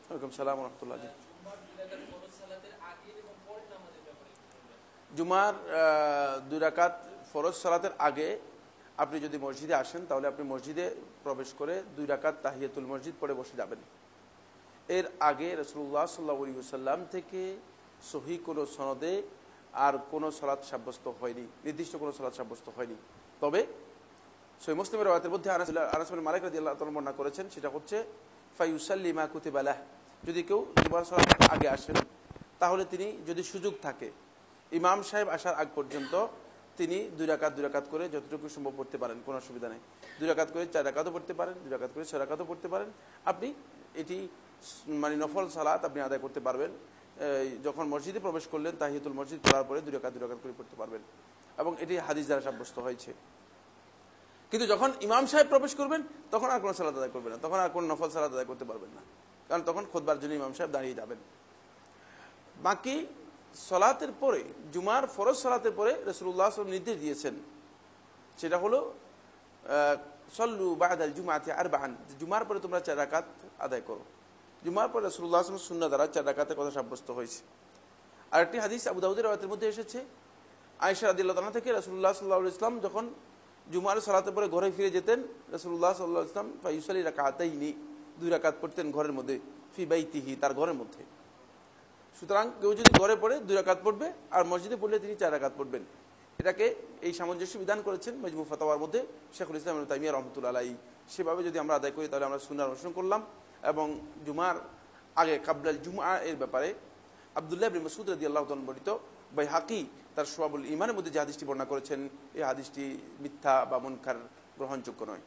ওয়ালাইকুম সালাম ওয়া রাহমাতুল্লাহ। জুমার 2 রাকাত ফরজ সালাতের আগে আপনি যদি মসজিদে আসেন তাহলে আপনি মসজিদে প্রবেশ করে 2 রাকাত তাহিয়াতুল মসজিদ পড়ে বসে যাবেন। এর আগে রাসূলুল্লাহ সাল্লাল্লাহু আলাইহি ওয়াসাল্লাম থেকে সহিহ কোনো সনদে আর কোনো সালাত সাব্যস্ত হয়নি, নির্দিষ্ট কোনো সালাত সাব্যস্ত হয়নি। তবে সহিহ মুসলিমের রওয়ায়াতের মধ্যে আনাস বিন মালিক রাদিয়াল্লাহু তাআলা বর্ণনা করেছেন, সেটা হচ্ছে ফায়ুসাল্লি মা কুতিবা লাহ, যদি কেউ জুমার সালাতের আগে আসেন তাহলে তিনি যদি সুযোগ থাকে ইমাম সাহেব আসার আগ পর্যন্ত তিনি 2 রাকাত করে যতটুকু সম্ভব পড়তে পারেন, কোনো অসুবিধা নেই। 2 রাকাত করে 4 রাকাতও পড়তে পারেন, 2 রাকাত করে 6 রাকাতও পড়তে পারেন। আপনি এটি মানে নফল সালাত আপনি আদায় করতে পারবেন। যখন মসজিদে প্রবেশ করলেন তাহিয়াতুল মসজিদ পড়ার পরে 2 রাকাত করে পড়তে পারবেন, এবং এটি হাদিস দ্বারা সাব্যস্ত হয়েছে। কিন্তু যখন ইমাম সাহেব প্রবেশ করবেন তখন আর কোনো সালাত আদায় করবেন না, তখন আর কোনো নফল সালাত আদায় করতে পারবেন না, কারণ তখন খুতবার জন্য ইমাম সাহেব দাঁড়িয়ে যাবেন। বাকি সালাতের পরে, জুমার ফরজ সালাতের পরে রাসূলুল্লাহ সাল্লাল্লাহু আলাইহি ওয়াসাল্লাম নির্দেশ দিয়েছেন, সেটা হলো সল্লু বা'দাল জুমআতি আরবাআন, জুমার পরে তোমরা 4 রাকাত আদায় করো। জুমার পরে রাসূলুল্লাহ সাল্লাল্লাহু আলাইহি ওয়াসাল্লাম সুন্নাহ দ্বারা 4 রাকাতের কথা সাব্যস্ত হয়েছে। আরেকটি হাদিস আবু দাউদের রওয়ায়াতের মধ্যে এসেছে, আয়েশা রাদিয়াল্লাহু তাআলা থেকে রাসূলুল্লাহ সাল্লাল্লাহু আলাইহি ওয়াসাল্লাম যখন জুমার সালাতের পরে ঘরে ফিরে যেতেন, রাসূলুল্লাহ সাল্লাল্লাহু আলাইহি ওয়াসাল্লাম ফায়ুসাল্লি রাকাতাইনি, 2 রাকাত পড়তেন ঘরের মধ্যে, ফি বাইতিহি, তার ঘরের মধ্যে। সুতরাং কেউ যদি ঘরে পড়ে 2 রাকাত পড়বে, আর মসজিদে পড়লে তিনি 4 রাকাত পড়বেন। এটাকে এই সামঞ্জস্য বিধান করেছেন মাজমু ফাতাওয়ার মধ্যে শেখুল ইসলাম ইবনে তাইমিয়া রাহমাতুল্লাহ আলাইহি। সেভাবে যদি আমরা আদায় করি তাহলে আমরা সুন্নাহ অনুসরণ করলাম। এবং জুমার আগে কাবলাল জুমআ এর ব্যাপারে আব্দুল্লাহ ইবনে মাসউদ রাদিয়াল্লাহু তাআলা বর্ণিত বাইহাকি তার শুআবুল ঈমানের মধ্যে যে হাদিসটি বর্ণনা করেছেন, এই হাদিসটি মিথ্যা বা মুনকার, গ্রহণযোগ্য নয়।